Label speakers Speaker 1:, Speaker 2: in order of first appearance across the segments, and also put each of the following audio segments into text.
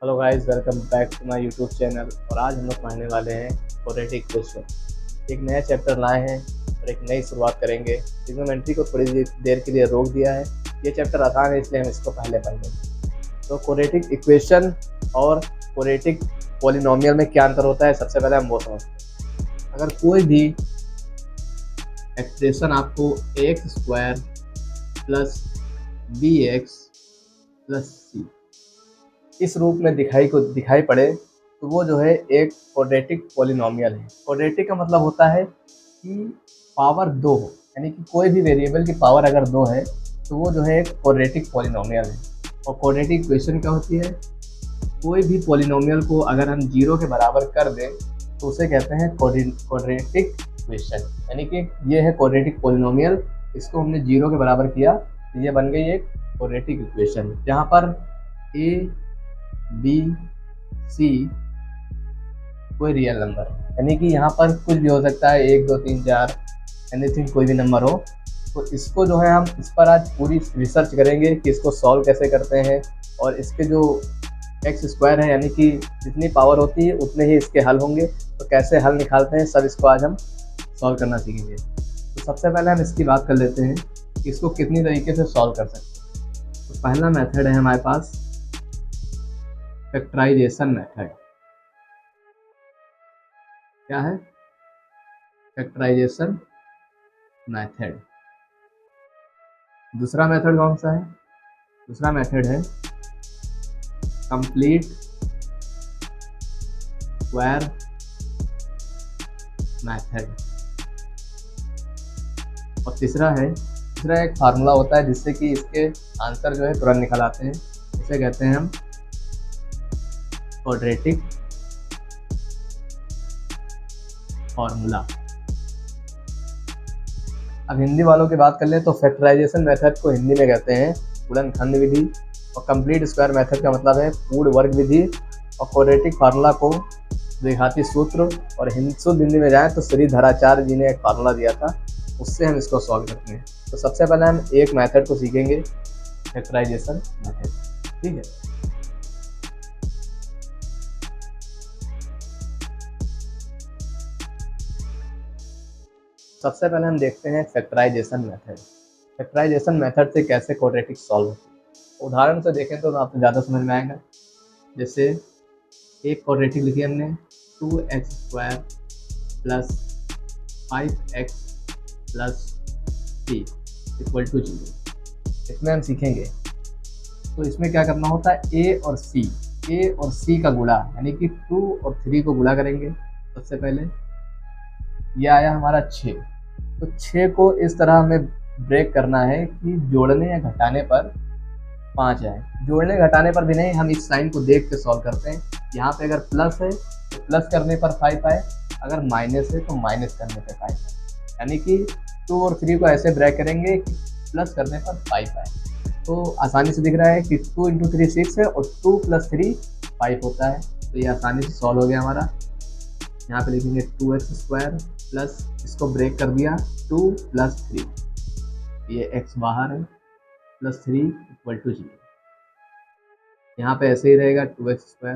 Speaker 1: Hello guys, welcome back to my YouTube channel. और आज हम लोग पढ़ने वाले हैं क्वाड्रेटिक इक्वेशन। एक नया चैप्टर लाए हैं और एक नई शुरुआत करेंगे। ट्रिग्नोमेट्री को थोड़ी देर के लिए रोक दिया है। ये चैप्टर आसान है इसलिए हम इसको पहले पढ़ लेंगे। तो क्वाड्रेटिक इक्वेशन और क्वाड्रेटिक पॉलिनोमियल में क्या अंतर होता है, सबसे पहले हम वो समझते हैं। अगर कोई भी एक्सप्रेशन आपको x square plus b x plus c इस रूप में दिखाई पड़े तो वो जो है एक क्वाड्रेटिक पॉलिनोमियल है। क्वाड्रेटिक का मतलब होता है कि पावर दो हो, यानी कि कोई भी वेरिएबल की पावर अगर दो है तो वो जो है एक क्वाड्रेटिक पॉलिनोमियल है। और क्वाड्रेटिक इक्वेशन क्या होती है? कोई भी पॉलिनोमियल को अगर हम जीरो के बराबर कर दें तो उसे कहते हैं क्वाड्रेटिक इक्वेशन। यानी कि ये है क्वाड्रेटिक पॉलिनोमियल, इसको हमने जीरो के बराबर किया तो ये बन गई एक क्वाड्रेटिक इक्वेशन, जहाँ पर ए बी सी कोई रियल नंबर है। यानी कि यहाँ पर कुछ भी हो सकता है, 1 2 3 4 एनीथिंग, कोई भी नंबर हो। तो इसको जो है हम इस पर आज पूरी रिसर्च करेंगे कि इसको सॉल्व कैसे करते हैं। और इसके जो एक्स स्क्वायर है, यानी कि जितनी पावर होती है उतने ही इसके हल होंगे, तो कैसे हल निकालते हैं सब इसको आज हम सॉल्व करना सीखेंगे। तो सबसे पहले हम इसकी बात कर लेते हैं कि इसको कितनी तरीके से सॉल्व कर सकते हैं। तो पहला मेथड है हमारे पास फैक्टराइजेशन मेथड। क्या है? Factorisation method. दूसरा मेथड कौन सा है? दूसरा मेथड है कंप्लीट स्क्वायर मेथड। और तीसरा एक फार्मूला होता है जिससे कि इसके आंसर जो है तुरंत निकल आते हैं। इसे कहते हैं हम क्वाड्रेटिक फार्मूला। अब हिंदी वालों की बात कर लें तो फैक्टराइजेशन मेथड को हिंदी में कहते हैं गुणनखंड विधि, और कंप्लीट स्क्वायर मेथड का मतलब है पूर्ण वर्ग विधि, और क्वाड्रेटिक फार्मूला को द्विघाती सूत्र, और शुद्ध हिंदी में जाए तो श्री धराचार्य जी ने एक फार्मूला दिया था, उससे हम इसको सॉल्व करते हैं। तो सबसे पहले हम एक मेथड को सीखेंगे, फैक्टराइजेशन मेथड। ठीक है। सबसे पहले हम देखते हैं फैक्टराइजेशन मेथड। फैक्टराइजेशन मेथड से कैसे क्वाड्रेटिक सॉल्व होती है। उदाहरण से देखें तो आपको ज़्यादा समझ में आएगा। जैसे एक क्वाड्रेटिक लिखी हमने 2x² plus 5x plus 3 equal to 0। इसमें हम सीखेंगे तो इसमें क्या करना होता है, ए और सी का गुणा, यानी कि 2 और 3 को गुणा करेंगे। सबसे पहले यह आया हमारा 6, तो 6 को इस तरह हमें ब्रेक करना है कि जोड़ने या घटाने पर 5 आए। जोड़ने घटाने पर भी नहीं, हम इस साइन को देख के सॉल्व करते हैं। यहाँ पे अगर प्लस है तो प्लस करने पर 5 आए, अगर माइनस है तो माइनस करने पर 5 आए। यानी कि 2 और 3 को ऐसे ब्रेक करेंगे कि प्लस करने पर 5 आए। तो आसानी से दिख रहा है कि 2 × 3 6 है और 2 + 3 5 होता है। तो ये आसानी से सॉल्व हो गया हमारा। यहाँ पे लिखेंगे 2x² प्लस, इसको ब्रेक कर दिया, 2 + 3, ये x बाहर है, प्लस 3 इक्वल टू 0। यहाँ पे ऐसे ही रहेगा 2x²।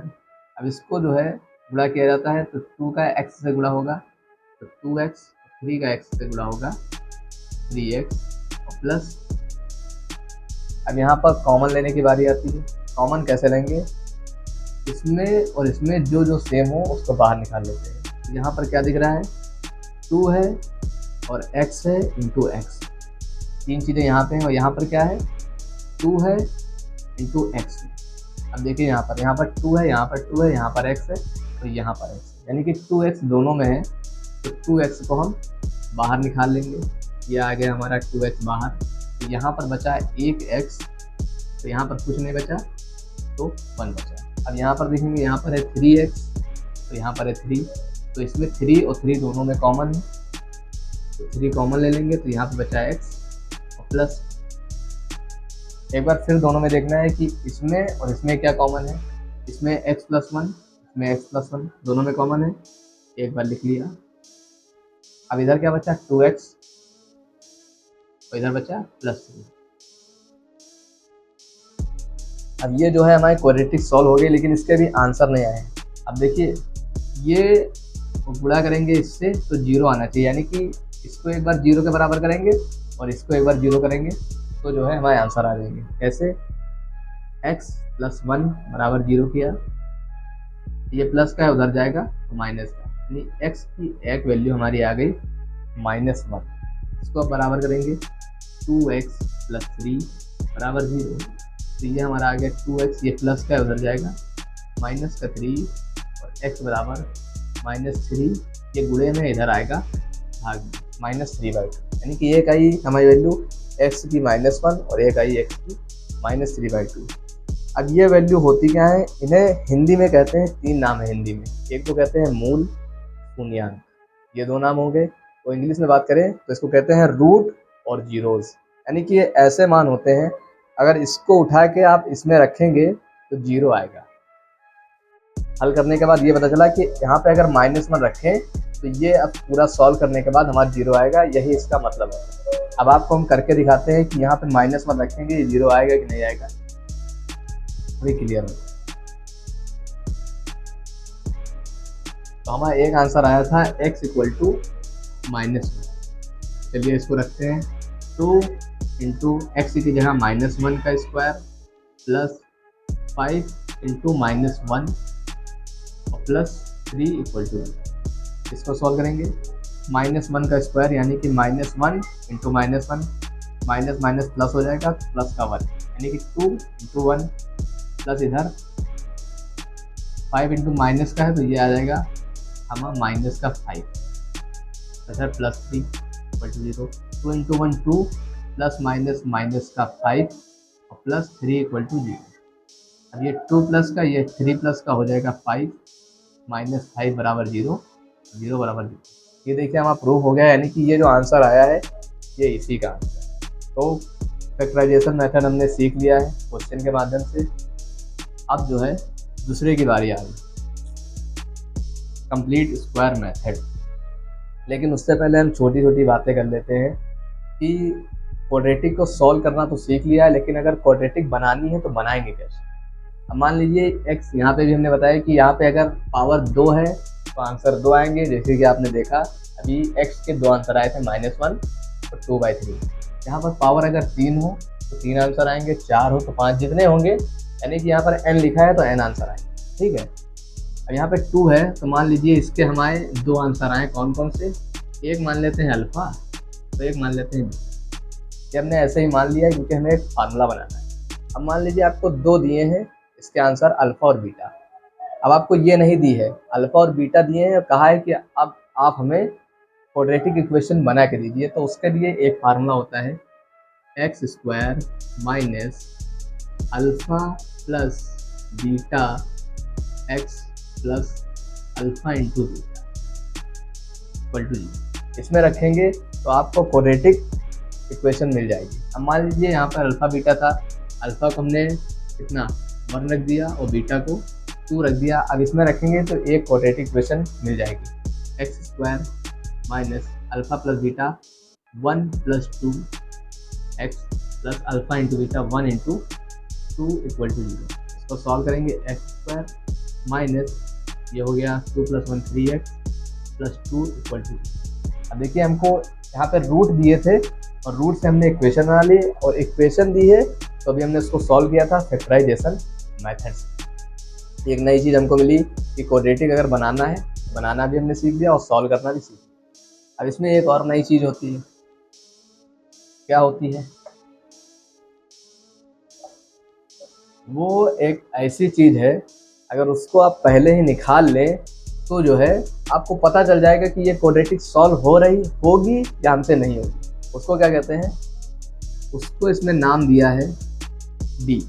Speaker 1: अब इसको जो है गुणा किया जाता है तो 2 का x से गुणा होगा तो 2x, 3 का x से गुणा होगा 3x, और प्लस। अब यहाँ पर कॉमन लेने की बारी आती है। कॉमन कैसे लेंगे? इसमें और इसमें जो जो सेम हो उसको बाहर निकाल लेते हैं। तो यहाँ पर क्या दिख रहा है, 2 है और x है इंटू एक्स, तीन चीज़ें यहाँ पे हैं। और यहाँ पर क्या है, 2 है इंटू एक्स। अब देखिए यहाँ पर 2 है, यहाँ पर 2 है, यहाँ पर x है, तो यहाँ पर x है, यानी कि 2x दोनों में है। तो 2x को हम बाहर निकाल लेंगे। ये आ गया हमारा 2x बाहर। तो यहाँ पर बचा 1x, तो यहाँ पर कुछ नहीं बचा तो 1 बचा। अब यहाँ पर देखेंगे, यहाँ पर है 3x, तो यहाँ पर है 3, तो इसमें 3 और 3 दोनों में कॉमन है, तो 3 कॉमन ले लेंगे। तो यहाँ पर बचा x और प्लस। एक बार फिर दोनों में देखना है कि इसमें और इसमें क्या कॉमन है। इसमें x + 1, इसमें x + 1 दोनों में कॉमन है, एक बार लिख लिया। अब इधर क्या बचा, 2x, और इधर बचा +3। अब ये जो है हमारी क्वाड्रेटिक सॉल्व हो गई, लेकिन इसके भी आंसर नहीं आए। अब देखिए ये गुणा करेंगे इससे तो जीरो आना चाहिए, यानी कि इसको एक बार जीरो के बराबर करेंगे और इसको एक बार जीरो करेंगे तो जो है हमारे आंसर आ जाएंगे। कैसे? x प्लस 1 बराबर जीरो किया, ये प्लस का है उधर जाएगा तो माइनस का, यानी x की एक वैल्यू हमारी आ गई -1। इसको अब बराबर करेंगे 2x प्लस 3 बराबर जीरो, तो ये हमारा आ गया 2x, ये प्लस का है उधर जाएगा माइनस का 3 और x बराबर -3, ये गुणे में इधर आएगा भाग -3/2, यानी कि एक आई हमारी वैल्यू x की -1 और एक आई x की -3/2। अब ये वैल्यू होती क्या है? इन्हें हिंदी में कहते हैं, तीन नाम है हिंदी में, एक तो कहते हैं मूल, शून्यांक, ये दो नाम हो गए। तो इंग्लिश में बात करें तो इसको कहते हैं रूट और जीरोज, यानी कि ये ऐसे मान होते हैं अगर इसको उठा के आप इसमें रखेंगे तो जीरो आएगा। हल करने के बाद ये पता चला कि यहाँ पे अगर -1 रखें तो ये अब पूरा सॉल्व करने के बाद हमारा जीरो आएगा, यही इसका मतलब है। अब आपको हम करके दिखाते हैं कि यहाँ पे -1 रखेंगे ये जीरो आएगा कि नहीं आएगा, अभी क्लियर है। तो हमारा एक आंसर आया था x = -1। चलिए इसको रखते हैं, 2 × x की जगह -1 का स्क्वायर प्लस 5 × -1 और प्लस 3 = 0। इसको सॉल्व करेंगे, -1 का स्क्वायर यानी कि -1 × -1, माइनस माइनस प्लस हो जाएगा, प्लस का 1 यानी कि 2 × 1 प्लस इधर 5 × माइनस का है तो ये आ जाएगा हमारा माइनस का 5, इधर प्लस 3 = 0। 2 × 1 2 प्लस माइनस माइनस का 5 और प्लस 3 = 0। अब ये 2 प्लस का ये 3 प्लस का हो जाएगा 5 -5 बराबर 0, 0 बराबर 0। ये देखिए हमारा प्रूफ हो गया, यानी कि ये जो आंसर आया है ये इसी का आंसर है। तो फैक्टराइजेशन मेथड हमने सीख लिया है क्वेश्चन के माध्यम से। अब जो है दूसरे की बारी आ गई, कंप्लीट स्क्वायर मेथड। लेकिन उससे पहले हम छोटी छोटी बातें कर लेते हैं कि क्वाड्रेटिक को सॉल्व करना तो सीख लिया है, लेकिन अगर क्वाड्रेटिक बनानी है तो बनाएंगे कैसे। अब मान लीजिए x, यहाँ पे भी हमने बताया कि यहाँ पे अगर पावर 2 है तो आंसर 2 आएंगे। जैसे कि आपने देखा अभी x के 2 आंसर आए थे, -1 और 2/3। यहाँ पर पावर अगर 3 हो तो 3 आंसर आएंगे, 4 हो तो 5, जितने होंगे, यानी कि यहाँ पर n लिखा है तो n आंसर आएंगे। ठीक है, अब यहाँ पे 2 है तो मान लीजिए इसके हमारे 2 आंसर आए, कौन कौन से? एक मान लेते हैं अल्फ़ा तो एक मान लेते हैं बीटा। ये हमने ऐसे ही मान लिया है क्योंकि हमें एक फार्मूला बनाना है। अब मान लीजिए आपको 2 दिए हैं, इसके आंसर अल्फ़ा और बीटा। अब आपको ये नहीं दी है, अल्फ़ा और बीटा दिए हैं और कहा है कि अब आप हमें क्वाड्रेटिक इक्वेशन बना के दीजिए। तो उसके लिए एक फार्मूला होता है x² - alpha plus beta x plus alpha into beta equal to 0। इसमें रखेंगे तो आपको क्वाड्रेटिक इक्वेशन मिल जाएगी। अब मान लीजिए यहाँ पर अल्फ़ा बीटा था, अल्फ़ा को हमने कितना 1 रख दिया और बीटा को 2 रख दिया। अब इसमें रखेंगे तो एक क्वाड्रेटिक इक्वेशन मिल जाएगी, x² - alpha plus beta 1 + 2 x plus alpha into beta 1 × 2 = 0। इसको सॉल्व करेंगे, x² माइनस ये हो गया 2 + 1 3x प्लस 2 = 0। अब देखिए हमको यहाँ पे रूट दिए थे और रूट से हमने इक्वेशन बना ली और इक्वेशन दी है तो अभी हमने उसको सॉल्व किया था फैक्टराइजेशन मेथड से। एक नई चीज़ हमको मिली कि क्वाड्रेटिक अगर बनाना है, बनाना भी हमने सीख लिया और सॉल्व करना भी सीख लिया। अब इसमें एक और नई चीज़ होती है, क्या होती है? वो एक ऐसी चीज़ है अगर उसको आप पहले ही निकाल लें तो जो है आपको पता चल जाएगा कि ये क्वाड्रेटिक सॉल्व हो रही होगी या हमसे नहीं होगी। उसको क्या कहते हैं? उसको इसमें नाम दिया है डी।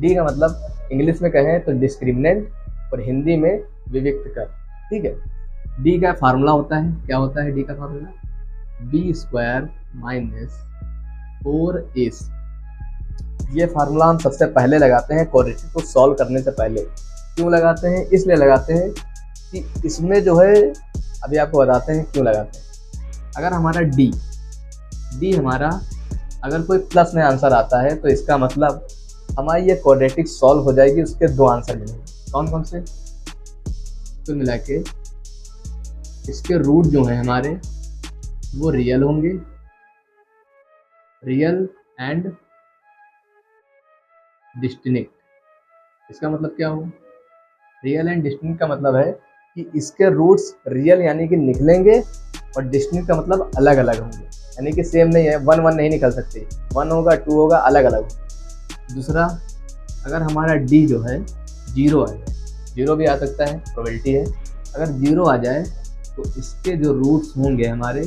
Speaker 1: डी का मतलब इंग्लिश में कहें तो डिस्क्रिमिनेंट और हिंदी में विविक्त कर। ठीक है, डी का फार्मूला होता है, क्या होता है डी का फार्मूला? b² - 4ac। ये फार्मूला हम सबसे पहले लगाते हैं क्वाड्रेटिक को सॉल्व करने से पहले। क्यों लगाते हैं? इसलिए लगाते हैं कि इसमें जो है, अभी आपको बताते हैं क्यों लगाते हैं। अगर हमारा डी हमारा अगर कोई प्लस में आंसर आता है तो इसका मतलब हमारी ये क्वाड्रेटिक सॉल्व हो जाएगी, उसके दो आंसर मिलेंगे। कौन कौन से? तो मिला के इसके रूट जो है हमारे वो रियल होंगे, रियल एंड डिस्टिंक्ट। इसका मतलब क्या हो? रियल एंड डिस्टिंक्ट का मतलब है कि इसके रूट्स रियल यानी कि निकलेंगे और डिस्टिंक्ट का मतलब अलग अलग होंगे, यानी कि सेम नहीं है, वन वन नहीं निकल सकते, वन होगा टू होगा, अलग अलग होगा। दूसरा, अगर हमारा डी जो है जीरो आ जाए, जीरो भी आ सकता है, प्रोबेबिलिटी है, अगर जीरो आ जाए तो इसके जो रूट्स होंगे हमारे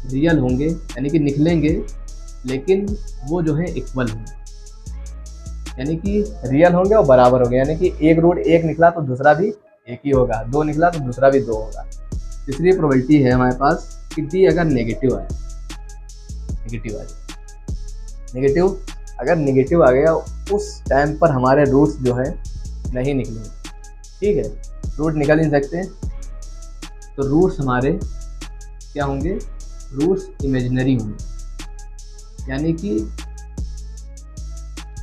Speaker 1: रियल होंगे यानी कि निकलेंगे, लेकिन वो जो है इक्वल होंगे, यानी कि रियल होंगे और बराबर होंगे, यानी कि एक रूट एक निकला तो दूसरा भी एक ही होगा, दो निकला तो दूसरा भी दो होगा। तीसरी प्रोबेबिलिटी है हमारे पास कि डी अगर नेगेटिव आए, नेगेटिव आ जाए, नेगेटिव अगर नेगेटिव आ गया उस टाइम पर हमारे रूट्स जो है नहीं निकलेंगे। ठीक है, रूट निकल नहीं सकते, तो रूट्स हमारे क्या होंगे? रूट्स इमेजिनरी होंगे, यानी कि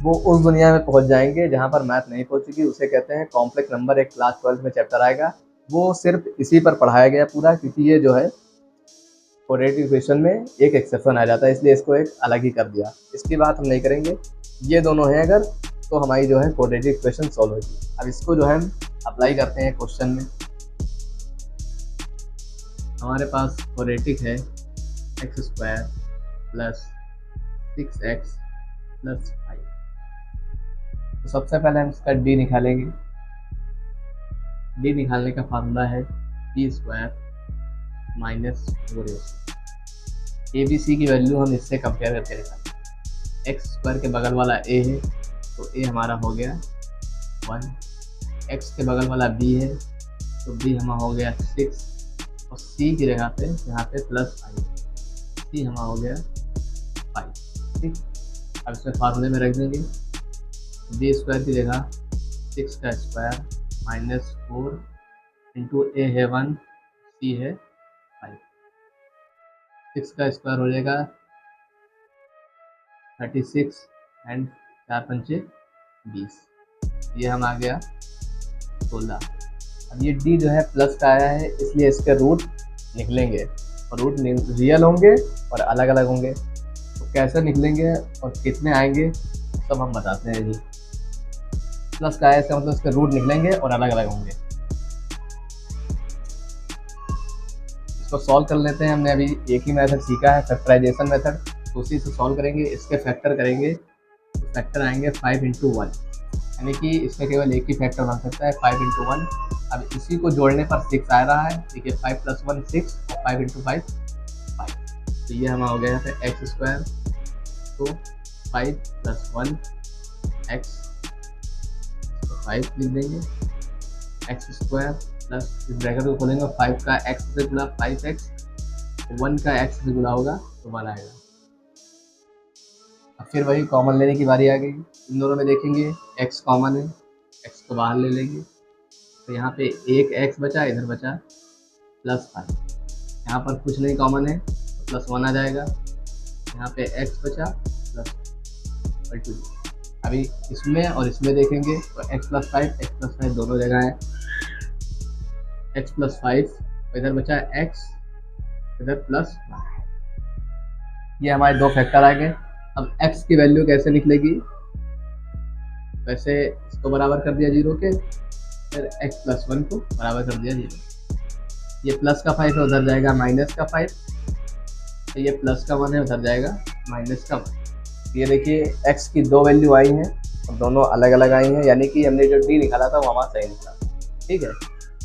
Speaker 1: वो उस दुनिया में पहुंच जाएंगे जहां पर मैथ नहीं पहुंचेगी, उसे कहते हैं कॉम्प्लेक्स नंबर। एक क्लास 12 में चैप्टर आएगा, वो सिर्फ इसी पर पढ़ाया गया पूरा, क्योंकि ये जो है क्वाड्रेटिक इक्वेशन में एक एक्सेप्शन आ जाता है, इसलिए इसको एक अलग ही कर दिया, इसकी बात हम नहीं करेंगे। ये दोनों हैं अगर, तो हमारी जो है क्वाड्रेटिक इक्वेशन सॉल्व होगी। अब इसको जो है हम अप्लाई करते हैं क्वेश्चन में। हमारे पास क्वाड्रेटिक है x square plus 6x plus 5। तो सबसे पहले हम इसका डी निकालेंगे। डी निकालने का फार्मूला है B square minus 4ac। A B C की वैल्यू हम इससे कंपेयर करके निकालेंगे। एक्स स्क्वायर के बगल वाला ए है तो ए हमारा हो गया 1, एक्स के बगल वाला बी है तो बी हमारा हो गया 6, और सी की जगह पे यहाँ पे प्लस 5, सी हमारा हो गया 5। ठीक, अब इसमें फार्मूले में रख देंगे। बी स्क्वायर की जगह 6 का स्क्वायर माइनस 4 इंटू ए है 1, सी है 5। 6 का स्क्वायर हो जाएगा 36 एंड 4 पंचे 20, ये हम आ गया 16। अब ये डी जो है प्लस का आया है, इसलिए इसके रूट निकलेंगे, और रूट रियल होंगे और अलग अलग होंगे। तो कैसे निकलेंगे और कितने आएंगे सब हम बताते हैं जी। प्लस का आया इसका मतलब इसके रूट निकलेंगे और अलग अलग होंगे। इसको सॉल्व कर लेते हैं। हमने अभी एक ही मेथड सीखा है, फैक्टराइजेशन मेथड, तो उसी से सॉल्व करेंगे। इसके फैक्टर करेंगे तो फैक्टर आएंगे 5 इंटू 1, यानी कि इसमें केवल एक ही फैक्टर बन सकता है 5 इंटू 1। अब इसी को जोड़ने पर 6 आ रहा है, ठीक है, 5 प्लस 1 6 और 5 इंटू 5 5। तो ये हमारा हो गया यहाँ पे एक्स स्क्वायर, तो 5 प्लस 1 एक्स, 5 लिख देंगे, एक्स स्क्वायर प्लस इस ब्रैकेट को खोलेंगे, 5 का एक्स से गुणा 5x, 1 का एक्स से गुणा होगा तो 1 आएगा। अब फिर वही कॉमन लेने की बारी आ गई। इन दोनों में देखेंगे x कॉमन है, x को बाहर ले लेंगे, तो यहाँ पे एक x बचा, इधर बचा प्लस 5। यहाँ पर कुछ नहीं कॉमन है तो प्लस 1 आ जाएगा, यहाँ पे x बचा प्लस 2। अभी इसमें और इसमें देखेंगे तो x प्लस 5 दोनों जगह है, x प्लस 5, इधर बचा x, इधर प्लस 1। ये हमारे दो फैक्टर आ गए। अब x की वैल्यू कैसे निकलेगी? वैसे इसको बराबर कर दिया 0 के, फिर x प्लस 1 को बराबर कर दिया 0। ये प्लस का 5 है, उधर जाएगा माइनस का 5, तो ये प्लस का 1 है, उधर जाएगा माइनस का 1। ये देखिए x की दो वैल्यू आई हैं और दोनों अलग अलग आई हैं, यानी कि हमने जो d निकाला था वो हमारा सही निकला। ठीक है,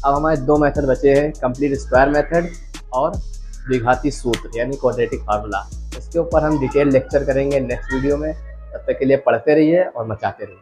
Speaker 1: अब हमारे दो मेथड बचे हैं, कंप्लीट स्क्वायर मेथड और द्विघाती सूत्र यानी क्वाड्रेटिक फार्मूला। इसके ऊपर हम डिटेल लेक्चर करेंगे नेक्स्ट वीडियो में। तब तक के लिए पढ़ते रहिए और मचाते रहिए।